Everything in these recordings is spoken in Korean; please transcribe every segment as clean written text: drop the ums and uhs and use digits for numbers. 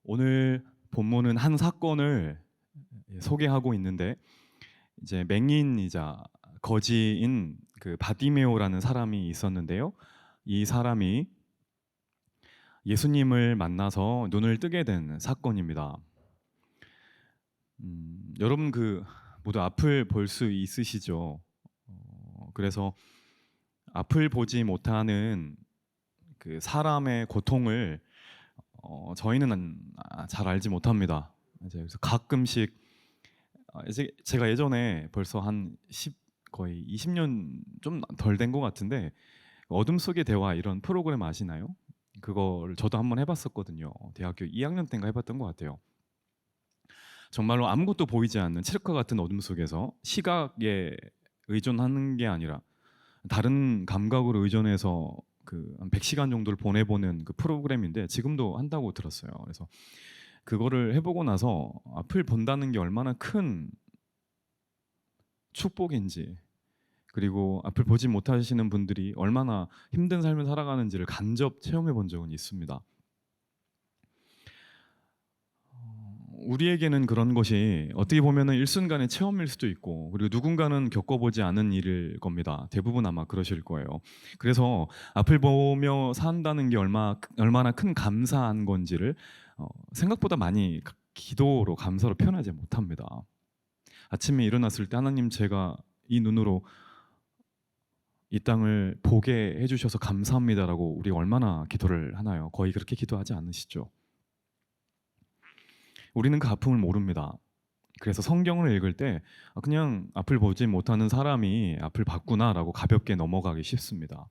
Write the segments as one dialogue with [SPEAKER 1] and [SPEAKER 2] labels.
[SPEAKER 1] 오늘 본문은 한 사건을 소개하고 있는데 이제 맹인이자 거지인 그 바디메오라는 사람이 있었는데요. 이 사람이 예수님을 만나서 눈을 뜨게 된 사건입니다. 여러분 모두 앞을 볼 수 있으시죠? 그래서 앞을 보지 못하는 그 사람의 고통을 저희는 잘 알지 못합니다. 이제 그래서 가끔씩 이제 제가 예전에 벌써 한 10, 거의 20년 좀 덜 된 것 같은데 어둠 속의 대화 이런 프로그램 아시나요? 그걸 저도 한번 해봤었거든요. 대학교 2학년 때인가 해봤던 것 같아요. 정말로 아무것도 보이지 않는 칠흑과 같은 어둠 속에서 시각에 의존하는 게 아니라 다른 감각으로 의존해서 그한 100시간 정도를 보내보는 그 프로그램인데 지금도 한다고 들었어요. 그래서 그거를 해보고 나서 앞을 본다는 게 얼마나 큰 축복인지, 그리고 앞을 보지 못하시는 분들이 얼마나 힘든 삶을 살아가는지를 간접 체험해 본 적은 있습니다. 우리에게는 그런 것이 어떻게 보면은 일순간의 체험일 수도 있고, 그리고 누군가는 겪어보지 않은 일일 겁니다. 대부분 아마 그러실 거예요. 그래서 앞을 보며 산다는 게 얼마나 큰 감사한 건지를 생각보다 많이 기도로 감사로 표현하지 못합니다. 아침에 일어났을 때 하나님, 제가 이 눈으로 이 땅을 보게 해주셔서 감사합니다라고 우리가 얼마나 기도를 하나요? 거의 그렇게 기도하지 않으시죠? 우리는 그 아픔을 모릅니다. 그래서 성경을 읽을 때 그냥 앞을 보지 못하는 사람이 앞을 봤구나라고 가볍게 넘어가기 쉽습니다.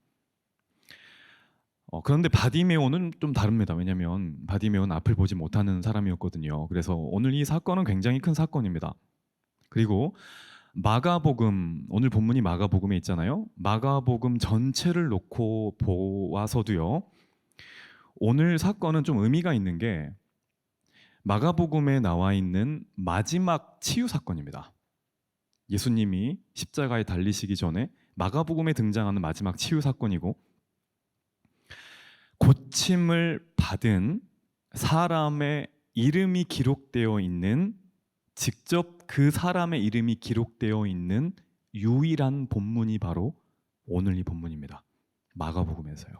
[SPEAKER 1] 그런데 바디메오는 좀 다릅니다. 왜냐하면 바디메오는 앞을 보지 못하는 사람이었거든요. 그래서 오늘 이 사건은 굉장히 큰 사건입니다. 그리고 마가복음, 오늘 본문이 마가복음에 있잖아요. 마가복음 전체를 놓고 보아서도요, 오늘 사건은 좀 의미가 있는 게 마가복음에 나와 있는 마지막 치유 사건입니다. 예수님이 십자가에 달리시기 전에 마가복음에 등장하는 마지막 치유 사건이고, 고침을 받은 사람의 이름이 기록되어 있는, 직접 그 사람의 이름이 기록되어 있는 유일한 본문이 바로 오늘 이 본문입니다. 마가복음에서요.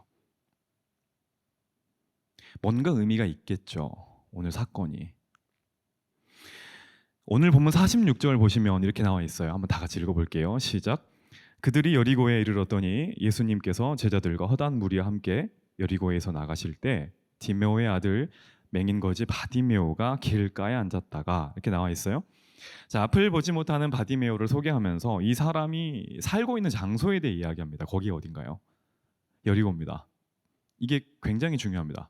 [SPEAKER 1] 뭔가 의미가 있겠죠, 오늘 사건이. 오늘 본문 46절 보시면 이렇게 나와 있어요. 한번 다 같이 읽어볼게요. 시작. 그들이 여리고에 이르렀더니 예수님께서 제자들과 허다한 무리와 함께 여리고에서 나가실 때 디메오의 아들 맹인 거지 바디메오가 길가에 앉았다가, 이렇게 나와 있어요. 자, 앞을 보지 못하는 바디메오를 소개하면서 이 사람이 살고 있는 장소에 대해 이야기합니다. 거기 어딘가요? 여리고입니다. 이게 굉장히 중요합니다.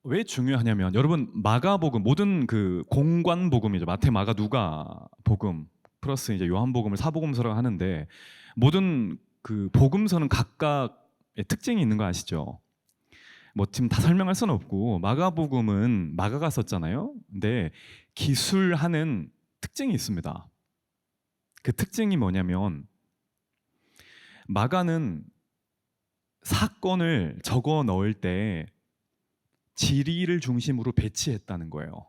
[SPEAKER 1] 왜 중요하냐면, 여러분 마가복음, 모든 그 공관 복음이죠. 마태, 마가, 누가 복음 플러스 이제 요한복음을 사복음서라고 하는데, 모든 그 복음서는 각각의 특징이 있는 거 아시죠? 뭐 지금 다 설명할 수는 없고, 마가복음은 마가가 썼잖아요. 근데 기술하는 특징이 있습니다. 그 특징이 뭐냐면, 마가는 사건을 적어 넣을 때 지리를 중심으로 배치했다는 거예요.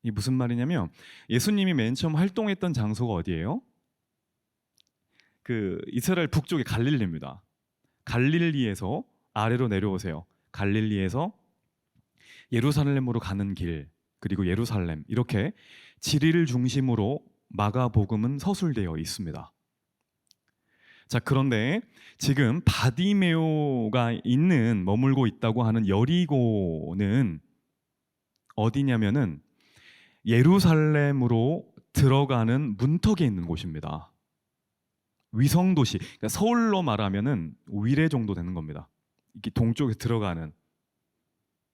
[SPEAKER 1] 이게 무슨 말이냐면, 예수님이 맨 처음 활동했던 장소가 어디예요? 그 이스라엘 북쪽의 갈릴리입니다. 갈릴리에서 아래로 내려오세요. 갈릴리에서 예루살렘으로 가는 길, 그리고 예루살렘, 이렇게 지리를 중심으로 마가복음은 서술되어 있습니다. 자, 그런데 지금 바디메오가 머물고 있다고 하는 여리고는 어디냐면은 예루살렘으로 들어가는 문턱에 있는 곳입니다. 위성도시, 그러니까 서울로 말하면은 위례 정도 되는 겁니다. 이렇게 동쪽에 들어가는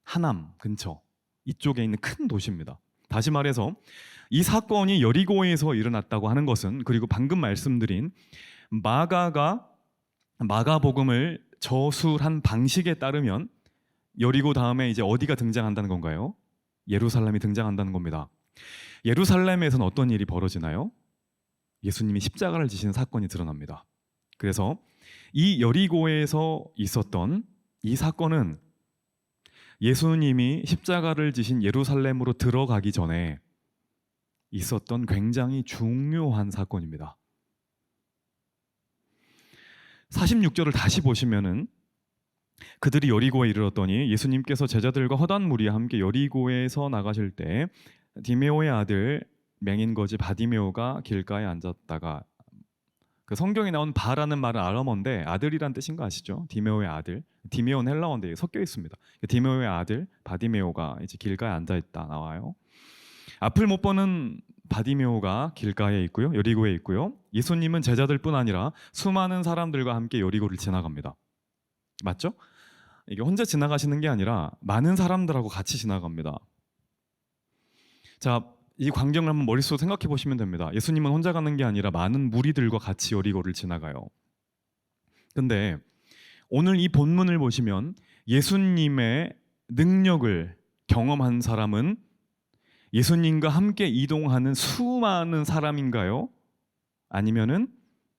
[SPEAKER 1] 하남 근처, 이쪽에 있는 큰 도시입니다. 다시 말해서 이 사건이 여리고에서 일어났다고 하는 것은, 그리고 방금 말씀드린 마가가 마가복음을 저술한 방식에 따르면 여리고 다음에 이제 어디가 등장한다는 건가요? 예루살렘이 등장한다는 겁니다. 예루살렘에서는 어떤 일이 벌어지나요? 예수님이 십자가를 지시는 사건이 드러납니다. 그래서 이 여리고에서 있었던 이 사건은 예수님이 십자가를 지신 예루살렘으로 들어가기 전에 있었던 굉장히 중요한 사건입니다. 46절을 다시 보시면은 그들이 여리고에 이르렀더니 예수님께서 제자들과 허다한 무리와 함께 여리고에서 나가실 때 디메오의 아들 맹인 거지 바디메오가 길가에 앉았다가, 그 성경에 나온 바라는 말은 아람어인데 아들이란 뜻인 거 아시죠? 디메오의 아들, 디메오는 헬라어인데 섞여 있습니다. 디메오의 아들 바디메오가 이제 길가에 앉아 있다 나와요. 앞을 못 보는 바디메오가 길가에 있고요, 여리고에 있고요. 예수님은 제자들뿐 아니라 수많은 사람들과 함께 여리고를 지나갑니다. 맞죠? 이게 혼자 지나가시는 게 아니라 많은 사람들하고 같이 지나갑니다. 자, 이 광경을 한번 머릿속으로 생각해 보시면 됩니다. 예수님은 혼자 가는 게 아니라 많은 무리들과 같이 여리고를 지나가요. 근데 오늘 이 본문을 보시면 예수님의 능력을 경험한 사람은 예수님과 함께 이동하는 수많은 사람인가요? 아니면은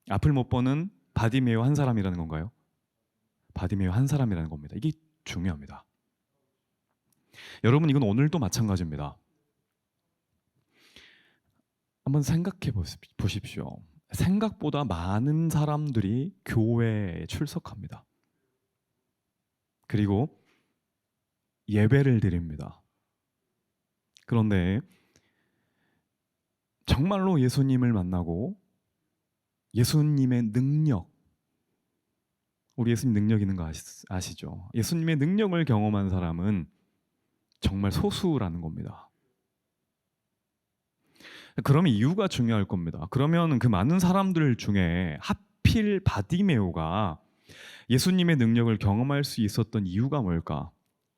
[SPEAKER 1] 앞을 못 보는 바디메오 한 사람이라는 건가요? 바디메오 한 사람이라는 겁니다. 이게 중요합니다. 여러분, 이건 오늘도 마찬가지입니다. 한번 생각해 보십시오. 생각보다 많은 사람들이 교회에 출석합니다. 그리고 예배를 드립니다. 그런데 정말로 예수님을 만나고 예수님의 능력, 우리 예수님 능력 있는 거 아시죠? 예수님의 능력을 경험한 사람은 정말 소수라는 겁니다. 그러면 이유가 중요할 겁니다. 그러면 그 많은 사람들 중에 하필 바디메오가 예수님의 능력을 경험할 수 있었던 이유가 뭘까?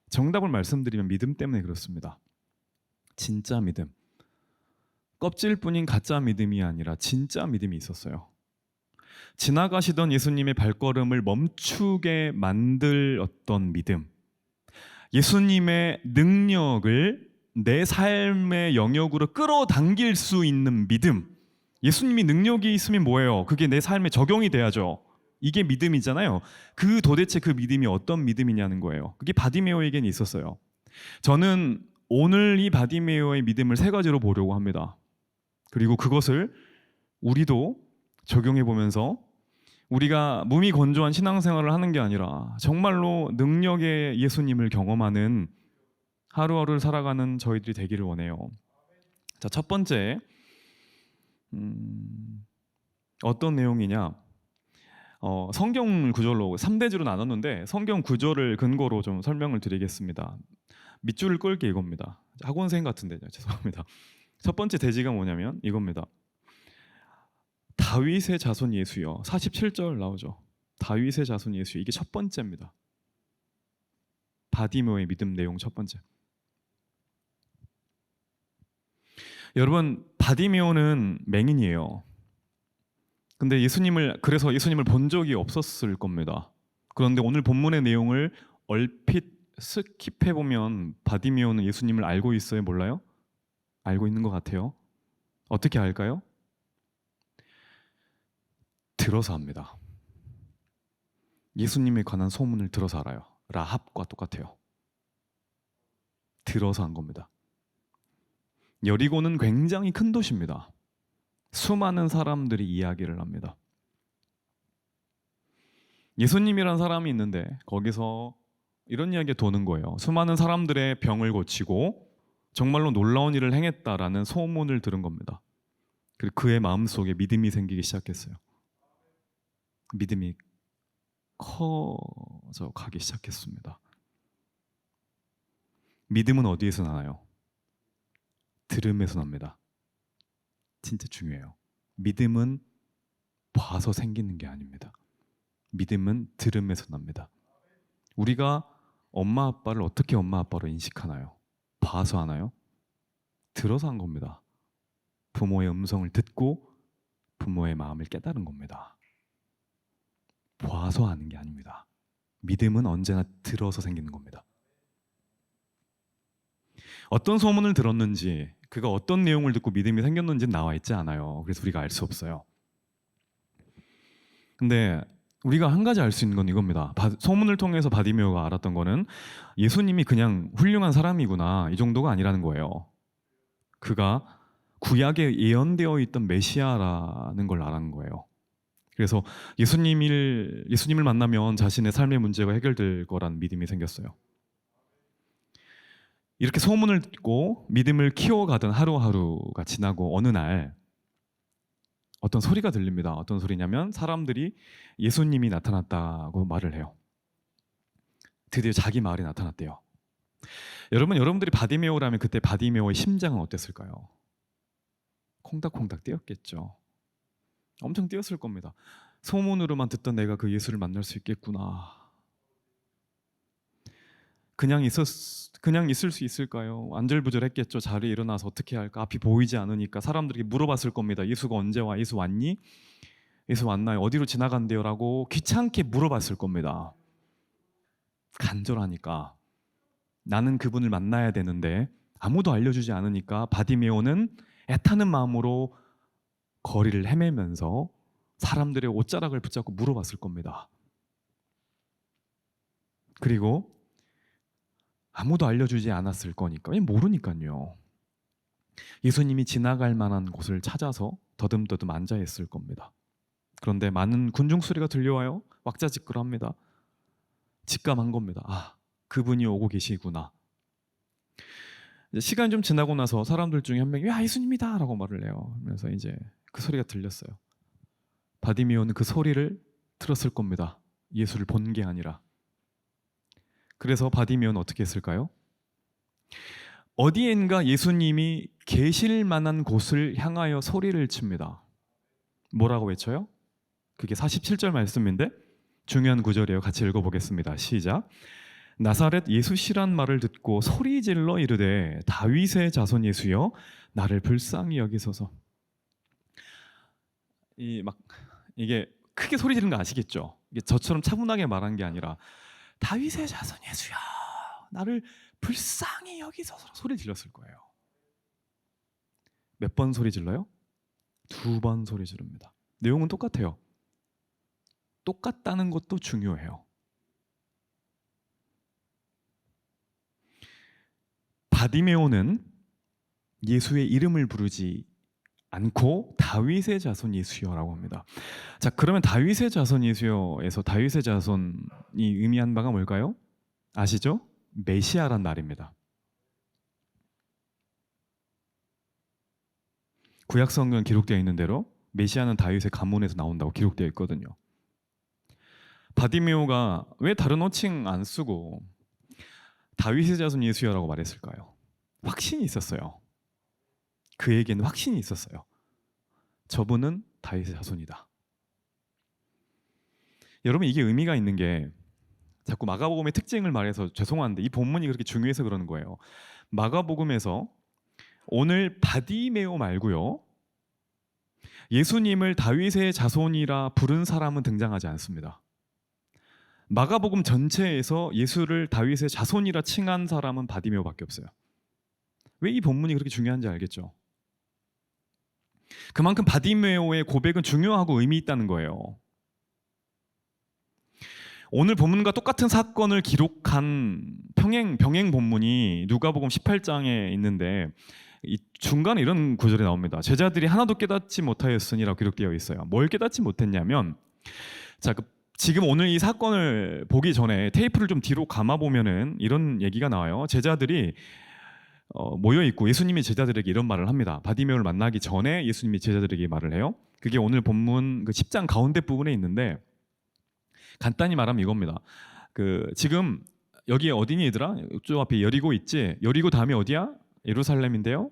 [SPEAKER 1] 정답을 말씀드리면 믿음 때문에 그렇습니다. 진짜 믿음. 껍질뿐인 가짜 믿음이 아니라 진짜 믿음이 있었어요. 지나가시던 예수님의 발걸음을 멈추게 만들었던 믿음. 예수님의 능력을 내 삶의 영역으로 끌어당길 수 있는 믿음. 예수님이 능력이 있으면 뭐예요? 그게 내 삶에 적용이 돼야죠. 이게 믿음이잖아요. 도대체 그 믿음이 어떤 믿음이냐는 거예요. 그게 바디메오에게는 있었어요. 저는 오늘 이 바디메오의 믿음을 세 가지로 보려고 합니다. 그리고 그것을 우리도 적용해 보면서 우리가 무미건조한 신앙생활을 하는 게 아니라 정말로 능력의 예수님을 경험하는 하루하루를 살아가는 저희들이 되기를 원해요. 자, 첫 번째, 어떤 내용이냐? 성경 구절로 3대주로 나눴는데 성경 구절을 근거로 좀 설명을 드리겠습니다. 밑줄을 끌게 이겁니다. 학원생 같은데 죄송합니다. 첫 번째 대지가 뭐냐면 이겁니다. 다윗의 자손 예수여. 47절 나오죠. 다윗의 자손 예수. 이게 첫 번째입니다. 바디메오의 믿음 내용 첫 번째. 여러분, 바디메오는 맹인이에요. 근데 그래서 예수님을 본 적이 없었을 겁니다. 그런데 오늘 본문의 내용을 얼핏 스킵해 보면 바디메오는 예수님을 알고 있어요, 몰라요? 알고 있는 것 같아요. 어떻게 알까요? 들어서 합니다. 예수님에 관한 소문을 들어서 알아요. 라합과 똑같아요. 들어서 한 겁니다. 여리고는 굉장히 큰 도시입니다. 수많은 사람들이 이야기를 합니다. 예수님이란 사람이 있는데 거기서 이런 이야기가 도는 거예요. 수많은 사람들의 병을 고치고 정말로 놀라운 일을 행했다라는 소문을 들은 겁니다. 그리고 그의 마음속에 믿음이 생기기 시작했어요. 믿음이 커져 가기 시작했습니다. 믿음은 어디에서 나나요? 들음에서 납니다. 진짜 중요해요. 믿음은 봐서 생기는 게 아닙니다. 믿음은 들음에서 납니다. 우리가 엄마 아빠를 어떻게 엄마 아빠로 인식하나요? 봐서 하나요? 들어서 한 겁니다. 부모의 음성을 듣고 부모의 마음을 깨달은 겁니다. 봐서 하는 게 아닙니다. 믿음은 언제나 들어서 생기는 겁니다. 어떤 소문을 들었는지, 그가 어떤 내용을 듣고 믿음이 생겼는지는 나와 있지 않아요. 그래서 우리가 알 수 없어요. 근데 우리가 한 가지 알 수 있는 건 이겁니다. 소문을 통해서 바디메오가 알았던 거는 예수님이 그냥 훌륭한 사람이구나 이 정도가 아니라는 거예요. 그가 구약에 예언되어 있던 메시아라는 걸 알았는 거예요. 그래서 예수님을 만나면 자신의 삶의 문제가 해결될 거란 믿음이 생겼어요. 이렇게 소문을 듣고 믿음을 키워가던 하루하루가 지나고 어느 날 어떤 소리가 들립니다. 어떤 소리냐면 사람들이 예수님이 나타났다고 말을 해요. 드디어 자기 마을에 나타났대요. 여러분들이 바디메오라면 그때 바디메오의 심장은 어땠을까요? 콩닥콩닥 뛰었겠죠. 엄청 뛰었을 겁니다. 소문으로만 듣던 내가 그 예수를 만날 수 있겠구나. 그냥 있을 수 있을까요? 안절부절했겠죠. 자리에 일어나서 어떻게 할까? 앞이 보이지 않으니까 사람들이 물어봤을 겁니다. 예수가 언제 와? 예수 왔니? 예수 왔나요? 어디로 지나간대요? 라고 귀찮게 물어봤을 겁니다. 간절하니까. 나는 그분을 만나야 되는데 아무도 알려주지 않으니까 바디메오는 애타는 마음으로 거리를 헤매면서 사람들의 옷자락을 붙잡고 물어봤을 겁니다. 그리고 아무도 알려주지 않았을 거니까, 모르니까요. 예수님이 지나갈 만한 곳을 찾아서 더듬더듬 앉아 있을 겁니다. 그런데 많은 군중 소리가 들려와요. 왁자지껄합니다. 직감한 겁니다. 아, 그분이 오고 계시구나. 시간이 좀 지나고 나서 사람들 중에 한 명이 야, 예수님이다 라고 말을 해요. 그래서 이제 그 소리가 들렸어요. 바디메오는 그 소리를 들었을 겁니다. 예수를 본 게 아니라. 그래서 바디메오는 어떻게 했을까요? 어디엔가 예수님이 계실 만한 곳을 향하여 소리를 칩니다. 뭐라고 외쳐요? 그게 47절 말씀인데 중요한 구절이에요. 같이 읽어보겠습니다. 시작. 나사렛 예수시란 말을 듣고 소리질러 이르되 다윗의 자손 예수여 나를 불쌍히 여기소서. 이게 크게 소리 지르는 거 아시겠죠? 이게 저처럼 차분하게 말한 게 아니라 다윗의 자손 예수야 나를 불쌍히 여기소서 소리 질렀을 거예요. 몇 번 소리 질러요? 2번 소리 지릅니다. 내용은 똑같아요. 똑같다는 것도 중요해요. 바디메오는 예수의 이름을 부르지 않고 다윗의 자손 예수여라고 합니다. 자, 그러면 다윗의 자손 예수여에서 다윗의 자손이 의미한 바가 뭘까요? 아시죠? 메시아란 말입니다. 구약 성경에 기록되어 있는 대로 메시아는 다윗의 가문에서 나온다고 기록되어 있거든요. 바디메오가 왜 다른 호칭 안 쓰고 다윗의 자손 예수여라고 말했을까요? 확신이 있었어요. 그에게는 확신이 있었어요. 저분은 다윗의 자손이다. 여러분, 이게 의미가 있는 게 자꾸 마가복음의 특징을 말해서 죄송한데 이 본문이 그렇게 중요해서 그러는 거예요. 마가복음에서 오늘 바디메오 말고요, 예수님을 다윗의 자손이라 부른 사람은 등장하지 않습니다. 마가복음 전체에서 예수를 다윗의 자손이라 칭한 사람은 바디메오밖에 없어요. 왜 이 본문이 그렇게 중요한지 알겠죠? 그만큼 바디메오의 고백은 중요하고 의미 있다는 거예요. 오늘 본문과 똑같은 사건을 기록한 병행 본문이 누가복음 18장에 있는데 이 중간에 이런 구절이 나옵니다. 제자들이 하나도 깨닫지 못하였으니라고 기록되어 있어요. 뭘 깨닫지 못했냐면, 자, 지금 오늘 이 사건을 보기 전에 테이프를 좀 뒤로 감아 보면은 이런 얘기가 나와요. 제자들이 모여 있고 예수님이 제자들에게 이런 말을 합니다. 바디메오를 만나기 전에 예수님이 제자들에게 말을 해요. 그게 오늘 본문 그 10장 가운데 부분에 있는데 간단히 말하면 이겁니다. 지금 여기 어디니 얘들아? 저 앞에 여리고 있지? 여리고 다음에 어디야? 예루살렘인데요.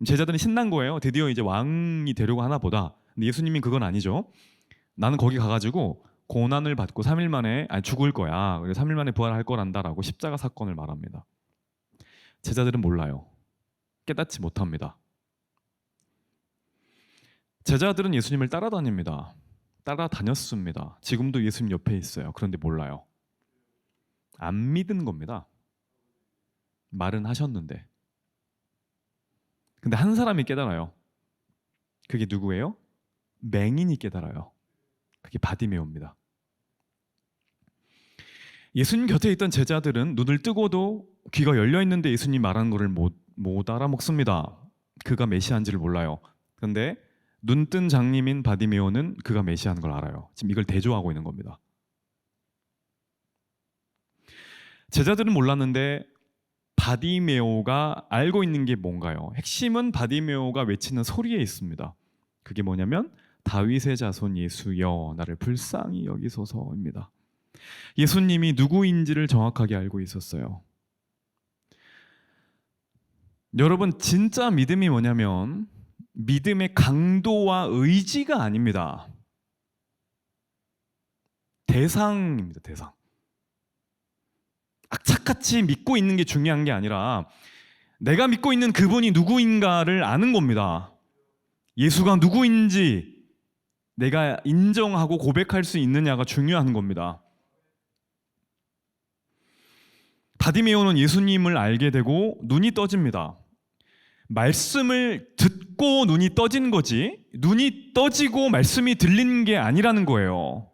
[SPEAKER 1] 제자들은 신난 거예요. 드디어 이제 왕이 되려고 하나 보다. 근데 예수님이 그건 아니죠. 나는 거기 가가지고 고난을 받고 3일 만에 죽을 거야. 그래서 3일 만에 부활할 거란다라고 십자가 사건을 말합니다. 제자들은 몰라요. 깨닫지 못합니다. 제자들은 예수님을 따라다닙니다. 따라다녔습니다. 지금도 예수님 옆에 있어요. 그런데 몰라요. 안 믿은 겁니다. 말은 하셨는데. 근데 한 사람이 깨달아요. 그게 누구예요? 맹인이 깨달아요. 그게 바디메오입니다. 예수님 곁에 있던 제자들은 눈을 뜨고도 귀가 열려 있는데 예수님 말하는 것을 못 알아먹습니다. 그가 메시아인지를 몰라요. 그런데 눈뜬 장님인 바디메오는 그가 메시아인 걸 알아요. 지금 이걸 대조하고 있는 겁니다. 제자들은 몰랐는데 바디메오가 알고 있는 게 뭔가요? 핵심은 바디메오가 외치는 소리에 있습니다. 그게 뭐냐면 다윗의 자손 예수여 나를 불쌍히 여기소서입니다. 예수님이 누구인지를 정확하게 알고 있었어요. 여러분, 진짜 믿음이 뭐냐면 믿음의 강도와 의지가 아닙니다. 대상입니다. 대상. 악착같이 믿고 있는 게 중요한 게 아니라 내가 믿고 있는 그분이 누구인가를 아는 겁니다. 예수가 누구인지 내가 인정하고 고백할 수 있느냐가 중요한 겁니다. 바디메오는 예수님을 알게 되고 눈이 떠집니다. 말씀을 듣고 눈이 떠진 거지 눈이 떠지고 말씀이 들린 게 아니라는 거예요.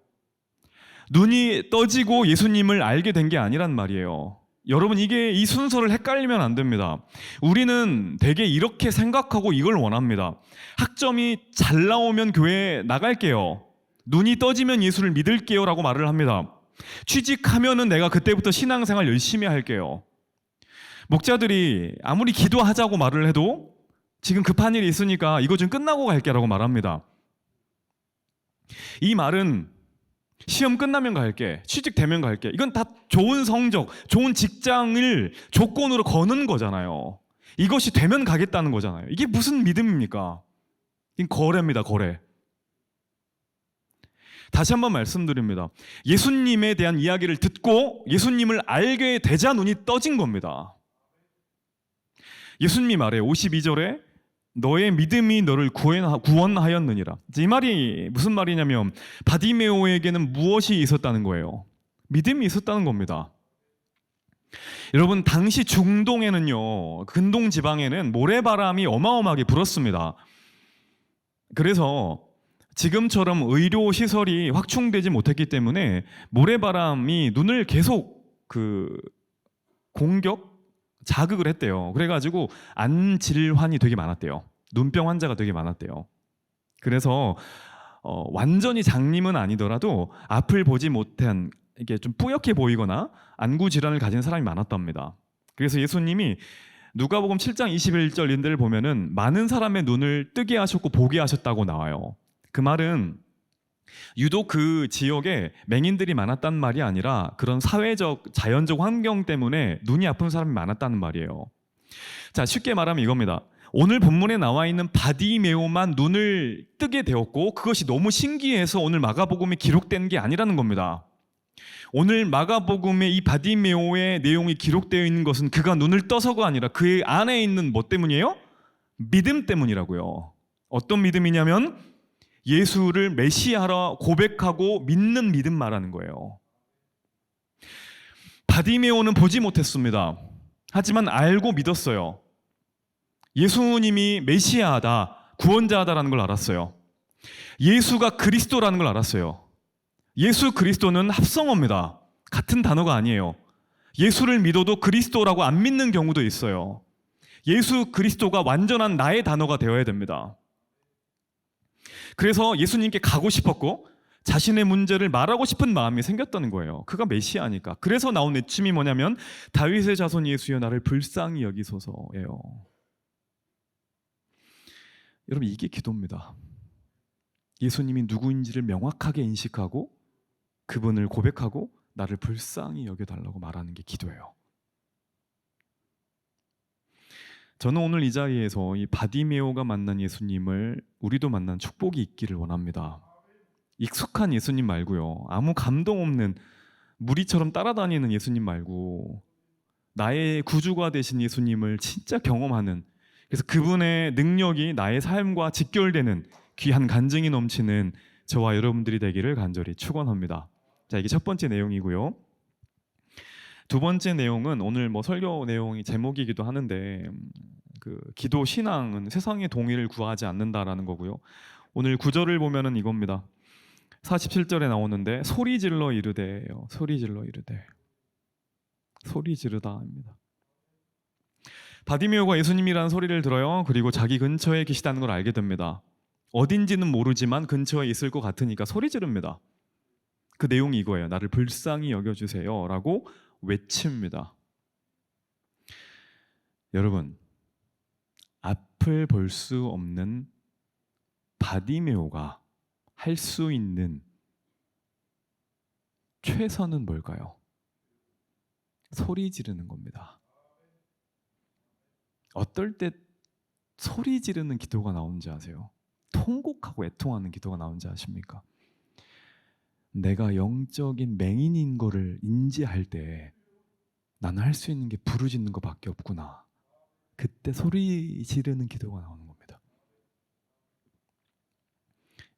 [SPEAKER 1] 눈이 떠지고 예수님을 알게 된 게 아니란 말이에요. 여러분, 이 순서를 헷갈리면 안 됩니다. 우리는 되게 이렇게 생각하고 이걸 원합니다. 학점이 잘 나오면 교회에 나갈게요. 눈이 떠지면 예수를 믿을게요 라고 말을 합니다. 취직하면은 내가 그때부터 신앙생활 열심히 할게요. 목자들이 아무리 기도하자고 말을 해도 지금 급한 일이 있으니까 이거 좀 끝나고 갈게 라고 말합니다. 이 말은 시험 끝나면 갈게, 취직되면 갈게, 이건 다 좋은 성적, 좋은 직장을 조건으로 거는 거잖아요. 이것이 되면 가겠다는 거잖아요. 이게 무슨 믿음입니까? 이건 거래입니다. 거래. 다시 한번 말씀드립니다. 예수님에 대한 이야기를 듣고 예수님을 알게 되자 눈이 떠진 겁니다. 예수님이 말해요. 52절에 너의 믿음이 너를 구원하였느니라. 이 말이 무슨 말이냐면 바디메오에게는 무엇이 있었다는 거예요? 믿음이 있었다는 겁니다. 여러분, 당시 중동에는요, 근동 지방에는 모래바람이 어마어마하게 불었습니다. 그래서 지금처럼 의료 시설이 확충되지 못했기 때문에 모래바람이 눈을 계속 자극을 했대요. 그래가지고 안질환이 되게 많았대요. 눈병 환자가 되게 많았대요. 그래서 완전히 장님은 아니더라도 앞을 보지 못한, 이게 좀 뿌옇게 보이거나 안구 질환을 가진 사람이 많았답니다. 그래서 예수님이 누가복음 7장 21절인데를 보면은 많은 사람의 눈을 뜨게 하셨고 보게 하셨다고 나와요. 그 말은 유독 그 지역에 맹인들이 많았단 말이 아니라 그런 사회적, 자연적 환경 때문에 눈이 아픈 사람이 많았다는 말이에요. 자, 쉽게 말하면 이겁니다. 오늘 본문에 나와 있는 바디메오만 눈을 뜨게 되었고 그것이 너무 신기해서 오늘 마가복음에 기록된 게 아니라는 겁니다. 오늘 마가복음에 이 바디메오의 내용이 기록되어 있는 것은 그가 눈을 떠서가 아니라 그 안에 있는 뭐 때문이에요? 믿음 때문이라고요. 어떤 믿음이냐면 예수를 메시아라 고백하고 믿는 믿음 말하는 거예요. 바디메오는 보지 못했습니다. 하지만 알고 믿었어요. 예수님이 메시아다, 구원자다라는 걸 알았어요. 예수가 그리스도라는 걸 알았어요. 예수 그리스도는 합성어입니다. 같은 단어가 아니에요. 예수를 믿어도 그리스도라고 안 믿는 경우도 있어요. 예수 그리스도가 완전한 나의 단어가 되어야 됩니다. 그래서 예수님께 가고 싶었고 자신의 문제를 말하고 싶은 마음이 생겼다는 거예요. 그가 메시아니까. 그래서 나온 외침이 뭐냐면 다윗의 자손 예수여 나를 불쌍히 여기소서예요. 여러분, 이게 기도입니다. 예수님이 누구인지를 명확하게 인식하고 그분을 고백하고 나를 불쌍히 여겨달라고 말하는 게 기도예요. 저는 오늘 이 자리에서 이 바디메오가 만난 예수님을 우리도 만난 축복이 있기를 원합니다. 익숙한 예수님 말고요, 아무 감동 없는 무리처럼 따라다니는 예수님 말고 나의 구주가 되신 예수님을 진짜 경험하는, 그래서 그분의 능력이 나의 삶과 직결되는 귀한 간증이 넘치는 저와 여러분들이 되기를 간절히 축원합니다. 자, 이게 첫 번째 내용이고요. 두 번째 내용은 오늘 설교 내용이 제목이기도 하는데 기도 신앙은 세상의 동의를 구하지 않는다라는 거고요. 오늘 구절을 보면은 이겁니다. 47절에 나오는데 소리 질러 이르되요. 소리 질러 이르되. 소리 지르다 합니다. 바디메오가 예수님이라는 소리를 들어요. 그리고 자기 근처에 계시다는 걸 알게 됩니다. 어딘지는 모르지만 근처에 있을 것 같으니까 소리 지릅니다. 그 내용이 이거예요. 나를 불쌍히 여겨주세요 라고 외칩니다. 여러분, 앞을 볼 수 없는 바디메오가 할 수 있는 최선은 뭘까요? 소리 지르는 겁니다. 어떨 때 소리 지르는 기도가 나오는지 아세요? 통곡하고 애통하는 기도가 나오는지 아십니까? 내가 영적인 맹인인 거를 인지할 때 나는 할 수 있는 게 부르짖는 것밖에 없구나. 그때 소리 지르는 기도가 나오는 겁니다.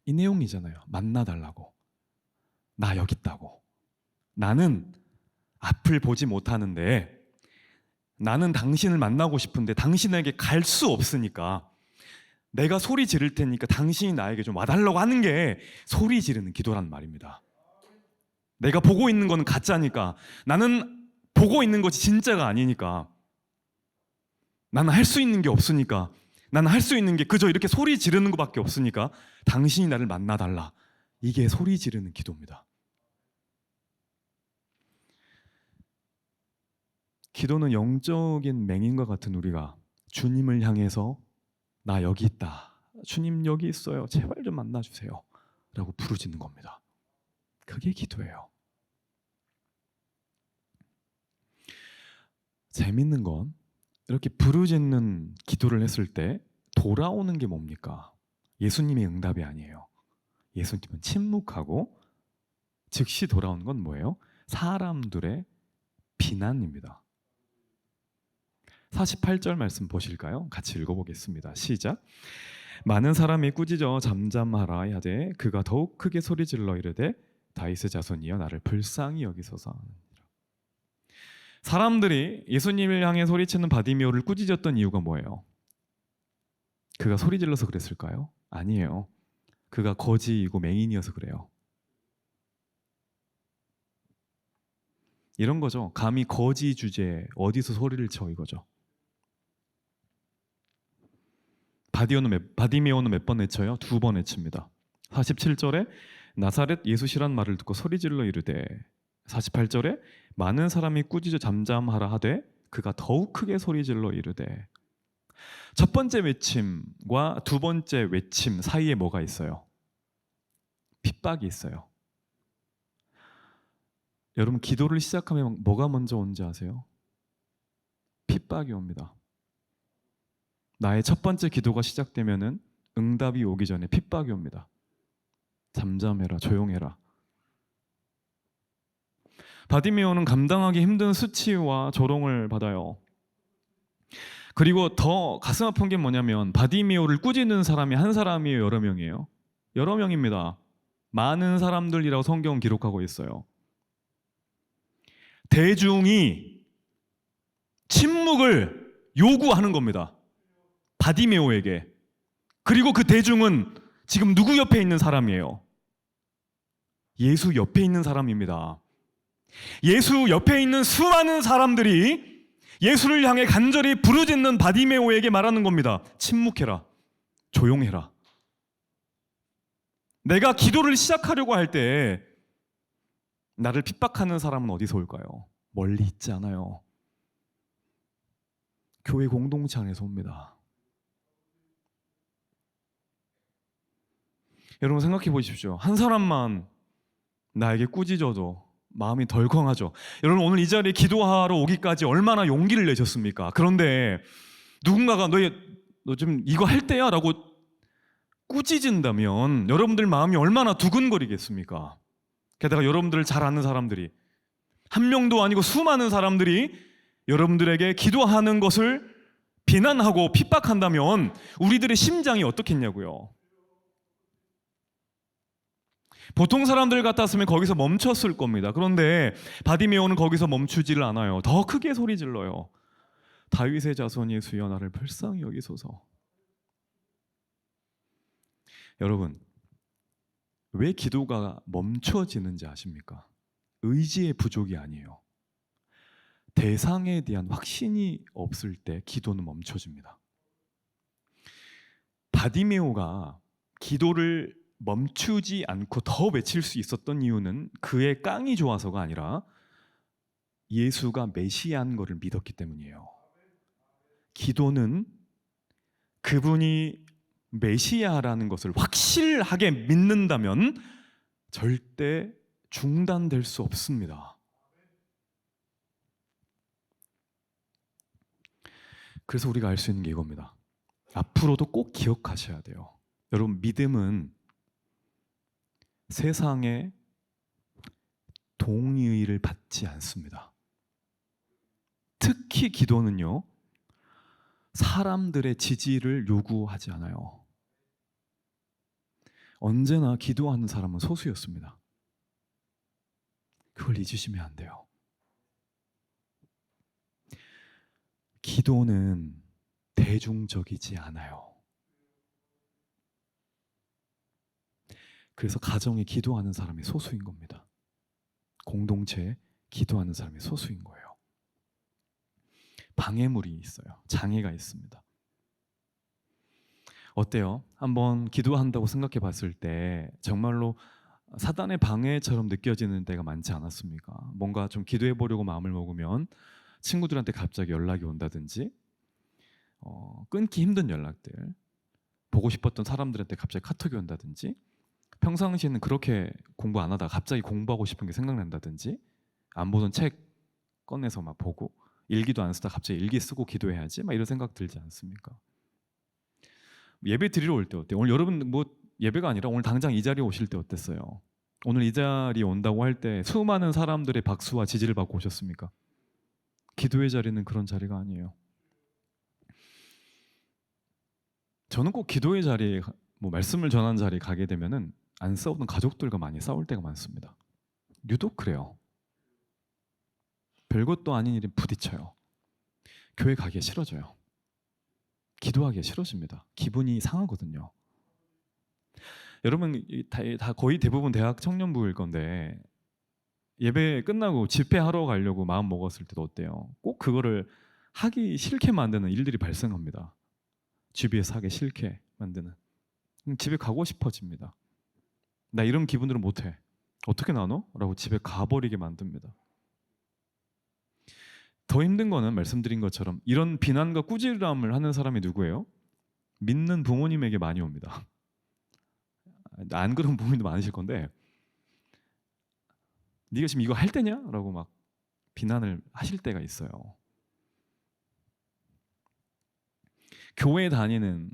[SPEAKER 1] 이 내용이잖아요. 만나달라고. 나 여기 있다고. 나는 앞을 보지 못하는데 나는 당신을 만나고 싶은데 당신에게 갈 수 없으니까 내가 소리 지를 테니까 당신이 나에게 좀 와달라고 하는 게 소리 지르는 기도란 말입니다. 내가 보고 있는 건 가짜니까, 나는 보고 있는 것이 진짜가 아니니까, 나는 할 수 있는 게 없으니까, 나는 할 수 있는 게 그저 이렇게 소리 지르는 것밖에 없으니까 당신이 나를 만나달라. 이게 소리 지르는 기도입니다. 기도는 영적인 맹인과 같은 우리가 주님을 향해서 나 여기 있다. 주님 여기 있어요. 제발 좀 만나주세요. 라고 부르짖는 겁니다. 그게 기도예요. 재밌는 건 이렇게 부르짖는 기도를 했을 때 돌아오는 게 뭡니까? 예수님의 응답이 아니에요. 예수님은 침묵하고 즉시 돌아오는 건 뭐예요? 사람들의 비난입니다. 48절 말씀 보실까요? 같이 읽어보겠습니다. 시작. 많은 사람이 꾸짖어 잠잠하라 하되 그가 더욱 크게 소리질러 이르되 다윗의 자손이여 나를 불쌍히 여기소서. 사람들이 예수님을 향해 소리치는 바디메오를 꾸짖었던 이유가 뭐예요? 그가 소리질러서 그랬을까요? 아니에요. 그가 거지이고 맹인이어서 그래요. 이런 거죠. 감히 거지 주제에 어디서 소리를 쳐 이거죠. 바디메오는 몇 번 외쳐요? 2번 외칩니다. 47절에 나사렛 예수시란 말을 듣고 소리질러 이르되, 48절에 많은 사람이 꾸짖어 잠잠하라 하되 그가 더욱 크게 소리질러 이르되. 첫 번째 외침과 두 번째 외침 사이에 뭐가 있어요? 핍박이 있어요. 여러분, 기도를 시작하면 뭐가 먼저 오는지 아세요? 핍박이 옵니다. 나의 첫 번째 기도가 시작되면은 응답이 오기 전에 핍박이 옵니다. 잠잠해라, 조용해라. 바디메오는 감당하기 힘든 수치와 조롱을 받아요. 그리고 더 가슴 아픈 게 뭐냐면 바디메오를 꾸짖는 사람이 한 사람이에요, 여러 명이에요? 여러 명입니다. 많은 사람들이라고 성경은 기록하고 있어요. 대중이 침묵을 요구하는 겁니다. 바디메오에게. 그리고 그 대중은 지금 누구 옆에 있는 사람이에요? 예수 옆에 있는 사람입니다. 예수 옆에 있는 수많은 사람들이 예수를 향해 간절히 부르짖는 바디메오에게 말하는 겁니다. 침묵해라. 조용해라. 내가 기도를 시작하려고 할 때 나를 핍박하는 사람은 어디서 올까요? 멀리 있지 않아요. 교회 공동체 안에서 옵니다. 여러분 생각해 보십시오. 한 사람만 나에게 꾸짖어도 마음이 덜컹하죠. 여러분 오늘 이 자리에 기도하러 오기까지 얼마나 용기를 내셨습니까? 그런데 누군가가 너 좀 이거 할 때야 라고 꾸짖은다면 여러분들 마음이 얼마나 두근거리겠습니까? 게다가 여러분들을 잘 아는 사람들이, 한 명도 아니고 수많은 사람들이 여러분들에게 기도하는 것을 비난하고 핍박한다면 우리들의 심장이 어떻겠냐고요. 보통 사람들 같았으면 거기서 멈췄을 겁니다. 그런데 바디메오는 거기서 멈추지를 않아요. 더 크게 소리 질러요. 다윗의 자손 예수여 나를 불쌍히 여기소서. 여러분, 왜 기도가 멈춰지는지 아십니까? 의지의 부족이 아니에요. 대상에 대한 확신이 없을 때 기도는 멈춰집니다. 바디메오가 기도를 멈추지 않고 더 외칠 수 있었던 이유는 그의 깡이 좋아서가 아니라 예수가 메시아인 것을 믿었기 때문이에요. 기도는 그분이 메시아라는 것을 확실하게 믿는다면 절대 중단될 수 없습니다. 그래서 우리가 알 수 있는 게 이겁니다. 앞으로도 꼭 기억하셔야 돼요. 여러분, 믿음은 세상의 동의를 받지 않습니다. 특히 기도는요, 사람들의 지지를 요구하지 않아요. 언제나 기도하는 사람은 소수였습니다. 그걸 잊으시면 안 돼요. 기도는 대중적이지 않아요. 그래서 가정에 기도하는 사람이 소수인 겁니다. 공동체에 기도하는 사람이 소수인 거예요. 방해물이 있어요. 장애가 있습니다. 어때요? 한번 기도한다고 생각해 봤을 때 정말로 사단의 방해처럼 느껴지는 때가 많지 않았습니까? 뭔가 좀 기도해 보려고 마음을 먹으면 친구들한테 갑자기 연락이 온다든지, 끊기 힘든 연락들, 보고 싶었던 사람들한테 갑자기 카톡이 온다든지, 평상시에는 그렇게 공부 안 하다가 갑자기 공부하고 싶은 게 생각난다든지, 안 보던 책 꺼내서 막 보고, 일기도 안 쓰다 갑자기 일기 쓰고 기도해야지, 막 이런 생각 들지 않습니까? 예배 드리러 올 때 어때요? 오늘 여러분 뭐 예배가 아니라 오늘 당장 이 자리에 오실 때 어땠어요? 오늘 이 자리에 온다고 할 때 수많은 사람들의 박수와 지지를 받고 오셨습니까? 기도의 자리는 그런 자리가 아니에요. 저는 꼭 기도의 자리에, 뭐 말씀을 전하는 자리에 가게 되면은 안 싸우던 가족들과 많이 싸울 때가 많습니다. 유독 그래요. 별것도 아닌 일에 부딪혀요. 교회 가기가 싫어져요. 기도하기가 싫어집니다. 기분이 상하거든요. 여러분 다 거의 대부분 대학 청년부일 건데 예배 끝나고 집회하러 가려고 마음 먹었을 때도 어때요? 꼭 그거를 하기 싫게 만드는 일들이 발생합니다. 주위에서 하기 싫게 만드는. 집에 가고 싶어집니다. 나 이런 기분으로 못해. 어떻게 나눠? 라고 집에 가버리게 만듭니다. 더 힘든 거는 말씀드린 것처럼 이런 비난과 꾸지람을 하는 사람이 누구예요? 믿는 부모님에게 많이 옵니다. 안 그런 부모님도 많으실 건데, 네가 지금 이거 할 때냐? 라고 막 비난을 하실 때가 있어요. 교회 다니는,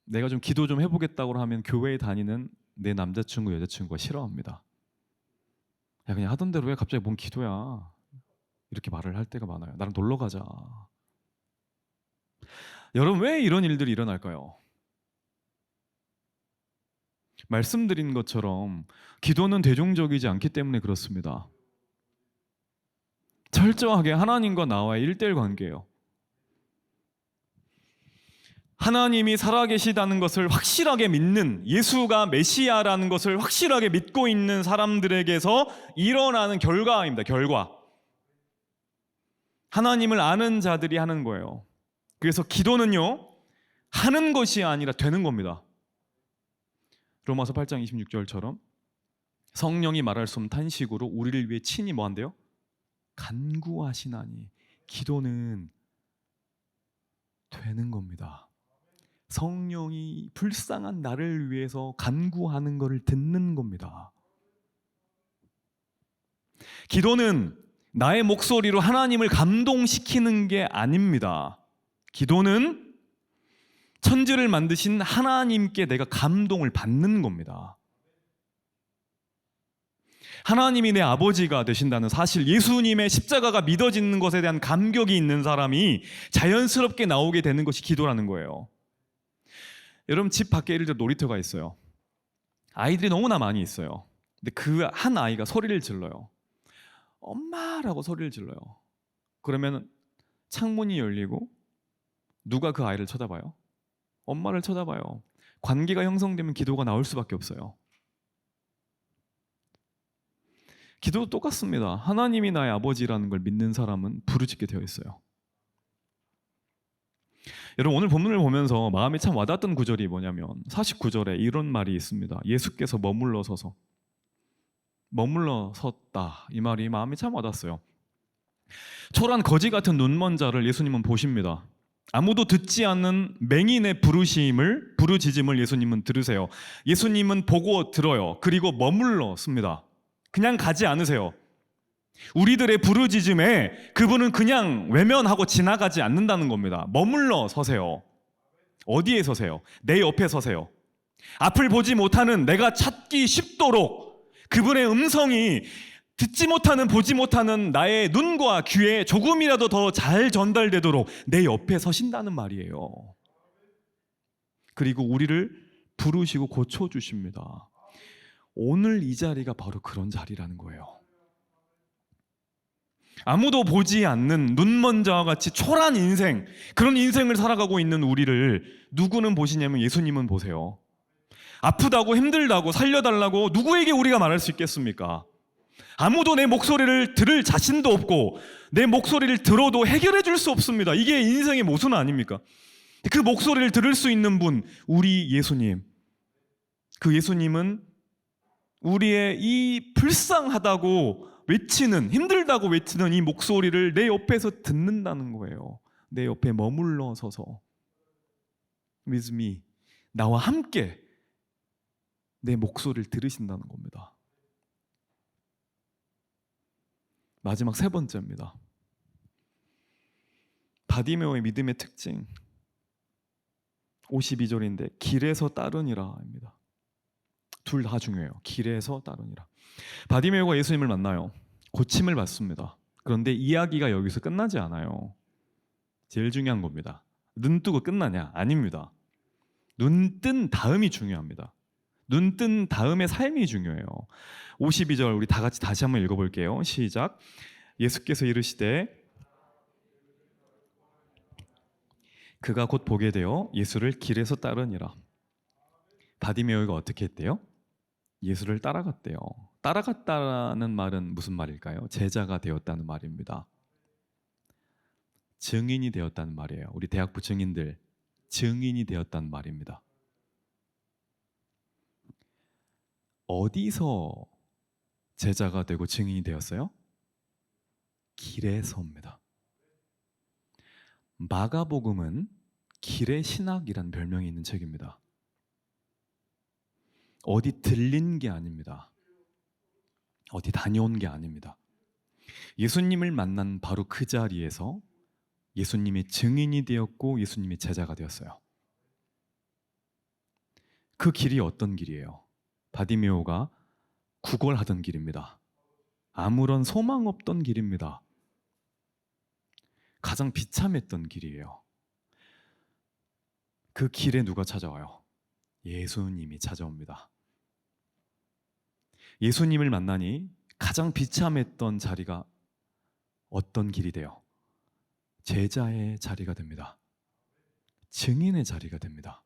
[SPEAKER 1] 내가 좀 기도 좀 해보겠다고 하면 교회에 다니는 내 남자친구 여자친구가 싫어합니다. 야, 그냥 하던 대로 해. 갑자기 뭔 기도야, 이렇게 말을 할 때가 많아요. 나랑 놀러 가자. 여러분, 왜 이런 일들이 일어날까요? 말씀드린 것처럼 기도는 대중적이지 않기 때문에 그렇습니다. 철저하게 하나님과 나와의 1:1 관계예요. 하나님이 살아계시다는 것을 확실하게 믿는, 예수가 메시아라는 것을 확실하게 믿고 있는 사람들에게서 일어나는 결과입니다. 결과. 하나님을 아는 자들이 하는 거예요. 그래서 기도는요, 하는 것이 아니라 되는 겁니다. 로마서 8장 26절처럼 성령이 말할 수 없는 탄식으로 우리를 위해 친히 뭐 한대요? 간구하시나니. 기도는 되는 겁니다. 성령이 불쌍한 나를 위해서 간구하는 것을 듣는 겁니다. 기도는 나의 목소리로 하나님을 감동시키는 게 아닙니다. 기도는 천지를 만드신 하나님께 내가 감동을 받는 겁니다. 하나님이 내 아버지가 되신다는 사실, 예수님의 십자가가 믿어지는 것에 대한 감격이 있는 사람이 자연스럽게 나오게 되는 것이 기도라는 거예요. 여러분, 집 밖에 예를 들어 놀이터가 있어요. 아이들이 너무나 많이 있어요. 근데 그 한 아이가 소리를 질러요. 엄마라고 소리를 질러요. 그러면 창문이 열리고 누가 그 아이를 쳐다봐요? 엄마를 쳐다봐요. 관계가 형성되면 기도가 나올 수밖에 없어요. 기도도 똑같습니다. 하나님이 나의 아버지라는 걸 믿는 사람은 부르짖게 되어 있어요. 여러분, 오늘 본문을 보면서 마음에 참 와닿았던 구절이 뭐냐면 49절에 이런 말이 있습니다. 예수께서 머물러 섰다. 이 말이 마음에 참 와닿았어요. 초란 거지 같은 눈먼 자를 예수님은 보십니다. 아무도 듣지 않는 맹인의 부르짖음을 예수님은 들으세요. 예수님은 보고 들어요. 그리고 머물러 섭니다. 그냥 가지 않으세요. 우리들의 부르짖음에 그분은 그냥 외면하고 지나가지 않는다는 겁니다. 머물러 서세요. 어디에 서세요? 내 옆에 서세요. 앞을 보지 못하는 내가 찾기 쉽도록 그분의 음성이 듣지 못하는, 보지 못하는 나의 눈과 귀에 조금이라도 더 잘 전달되도록 내 옆에 서신다는 말이에요. 그리고 우리를 부르시고 고쳐주십니다. 오늘 이 자리가 바로 그런 자리라는 거예요. 아무도 보지 않는 눈먼 자와 같이 초라한 인생, 그런 인생을 살아가고 있는 우리를 누구는 보시냐면 예수님은 보세요. 아프다고 힘들다고 살려달라고 누구에게 우리가 말할 수 있겠습니까? 아무도 내 목소리를 들을 자신도 없고 내 목소리를 들어도 해결해 줄 수 없습니다. 이게 인생의 모순 아닙니까? 그 목소리를 들을 수 있는 분, 우리 예수님. 그 예수님은 우리의 이 불쌍하다고 외치는, 힘들다고 외치는 이 목소리를 내 옆에서 듣는다는 거예요. 내 옆에 머물러 서서 with me, 나와 함께 내 목소리를 들으신다는 겁니다. 마지막 세 번째입니다. 바디메오의 믿음의 특징 52절인데 길에서 따르니라입니다. 둘 다 중요해요. 길에서 따르니라. 바디메오가 예수님을 만나요. 고침을 받습니다. 그런데 이야기가 여기서 끝나지 않아요. 제일 중요한 겁니다. 눈 뜨고 끝나냐? 아닙니다. 눈 뜬 다음이 중요합니다. 눈 뜬 다음의 삶이 중요해요. 52절 우리 다 같이 다시 한번 읽어볼게요. 시작. 예수께서 이르시되 그가 곧 보게 되어 예수를 길에서 따르니라. 바디메오가 어떻게 했대요? 예수를 따라갔대요. 따라갔다는 말은 무슨 말일까요? 제자가 되었다는 말입니다. 증인이 되었다는 말이에요. 우리 대학부 증인들, 증인이 되었다는 말입니다. 어디서 제자가 되고 증인이 되었어요? 길에서입니다. 마가복음은 길의 신학이란 별명이 있는 책입니다. 어디 들린 게 아닙니다. 어디 다녀온 게 아닙니다. 예수님을 만난 바로 그 자리에서 예수님의 증인이 되었고 예수님의 제자가 되었어요. 그 길이 어떤 길이에요? 바디메오가 구걸하던 길입니다. 아무런 소망 없던 길입니다. 가장 비참했던 길이에요. 그 길에 누가 찾아와요? 예수님이 찾아옵니다. 예수님을 만나니 가장 비참했던 자리가 어떤 길이 돼요? 제자의 자리가 됩니다. 증인의 자리가 됩니다.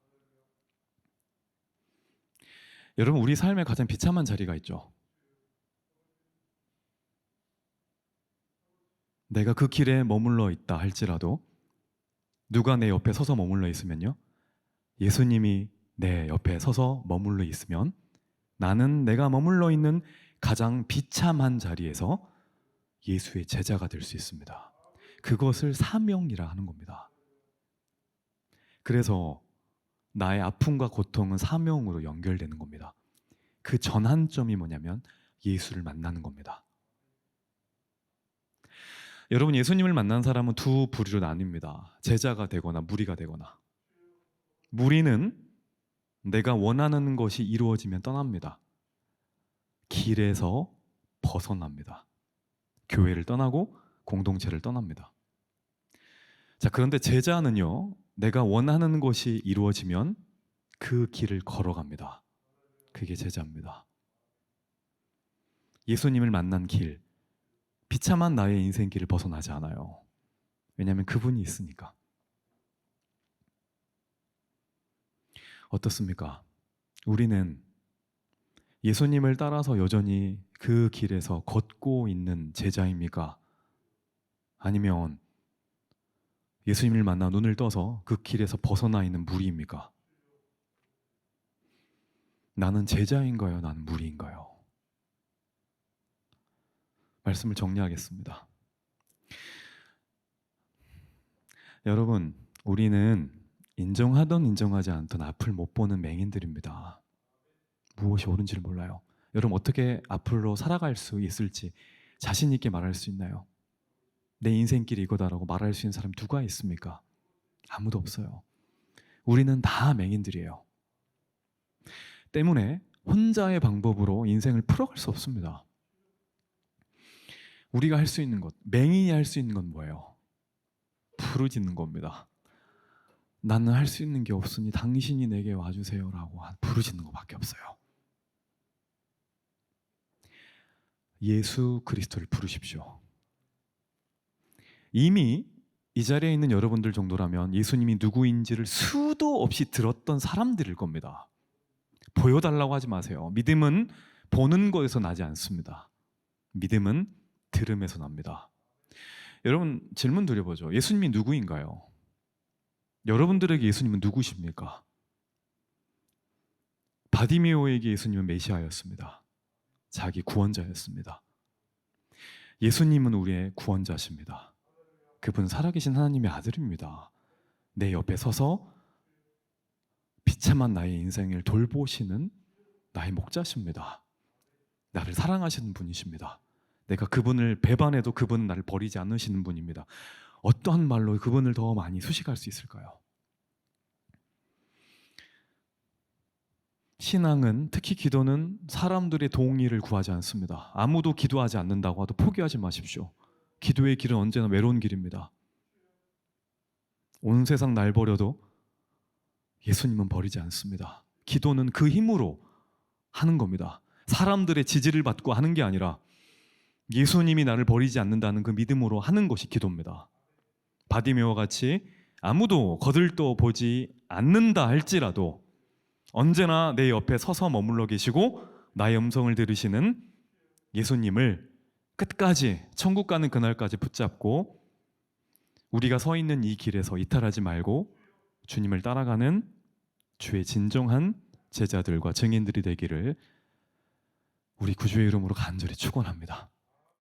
[SPEAKER 1] 여러분, 우리 삶에 가장 비참한 자리가 있죠. 내가 그 길에 머물러 있다 할지라도 누가 내 옆에 서서 머물러 있으면요, 예수님이 내 옆에 서서 머물러 있으면 나는 내가 머물러 있는 가장 비참한 자리에서 예수의 제자가 될 수 있습니다. 그것을 사명이라 하는 겁니다. 그래서 나의 아픔과 고통은 사명으로 연결되는 겁니다. 그 전환점이 뭐냐면 예수를 만나는 겁니다. 여러분, 예수님을 만난 사람은 두 부류로 나뉩니다. 제자가 되거나 무리가 되거나. 무리는 내가 원하는 것이 이루어지면 떠납니다. 길에서 벗어납니다. 교회를 떠나고 공동체를 떠납니다. 자, 그런데 제자는요, 내가 원하는 것이 이루어지면 그 길을 걸어갑니다. 그게 제자입니다. 예수님을 만난 길, 비참한 나의 인생길을 벗어나지 않아요. 왜냐하면 그분이 있으니까. 어떻습니까? 우리는 예수님을 따라서 여전히 그 길에서 걷고 있는 제자입니까? 아니면 예수님을 만나 눈을 떠서 그 길에서 벗어나 있는 무리입니까? 나는 제자인가요? 나는 무리인가요? 말씀을 정리하겠습니다. 여러분, 우리는 인정하던 인정하지 않던 앞을 못 보는 맹인들입니다. 무엇이 옳은지를 몰라요. 여러분, 어떻게 앞으로 살아갈 수 있을지 자신 있게 말할 수 있나요? 내 인생길이 이거다라고 말할 수 있는 사람이 누가 있습니까? 아무도 없어요. 우리는 다 맹인들이에요. 때문에 혼자의 방법으로 인생을 풀어갈 수 없습니다. 우리가 할 수 있는 것, 맹인이 할 수 있는 건 뭐예요? 부르짖는 겁니다. 나는 할 수 있는 게 없으니 당신이 내게 와주세요라고 부르짖는 것밖에 없어요. 예수 그리스도를 부르십시오. 이미 이 자리에 있는 여러분들 정도라면 예수님이 누구인지를 수도 없이 들었던 사람들일 겁니다. 보여달라고 하지 마세요. 믿음은 보는 것에서 나지 않습니다. 믿음은 들음에서 납니다. 여러분, 질문 드려보죠. 예수님이 누구인가요? 여러분들에게 예수님은 누구십니까? 바디메오에게 예수님은 메시아였습니다. 자기 구원자였습니다. 예수님은 우리의 구원자십니다. 그분 살아계신 하나님의 아들입니다. 내 옆에 서서 비참한 나의 인생을 돌보시는 나의 목자십니다. 나를 사랑하시는 분이십니다. 내가 그분을 배반해도 그분은 나를 버리지 않으시는 분입니다. 어떠한 말로 그분을 더 많이 수식할 수 있을까요? 신앙은, 특히 기도는 사람들의 동의를 구하지 않습니다. 아무도 기도하지 않는다고 해도 포기하지 마십시오. 기도의 길은 언제나 외로운 길입니다. 온 세상 날 버려도 예수님은 버리지 않습니다. 기도는 그 힘으로 하는 겁니다. 사람들의 지지를 받고 하는 게 아니라 예수님이 나를 버리지 않는다는 그 믿음으로 하는 것이 기도입니다. 바디메오와 같이 아무도 거들떠 보지 않는다 할지라도 언제나 내 옆에 서서 머물러 계시고 나의 음성을 들으시는 예수님을 끝까지 천국 가는 그날까지 붙잡고 우리가 서 있는 이 길에서 이탈하지 말고 주님을 따라가는 주의 진정한 제자들과 증인들이 되기를 우리 구주의 이름으로 간절히 축원합니다.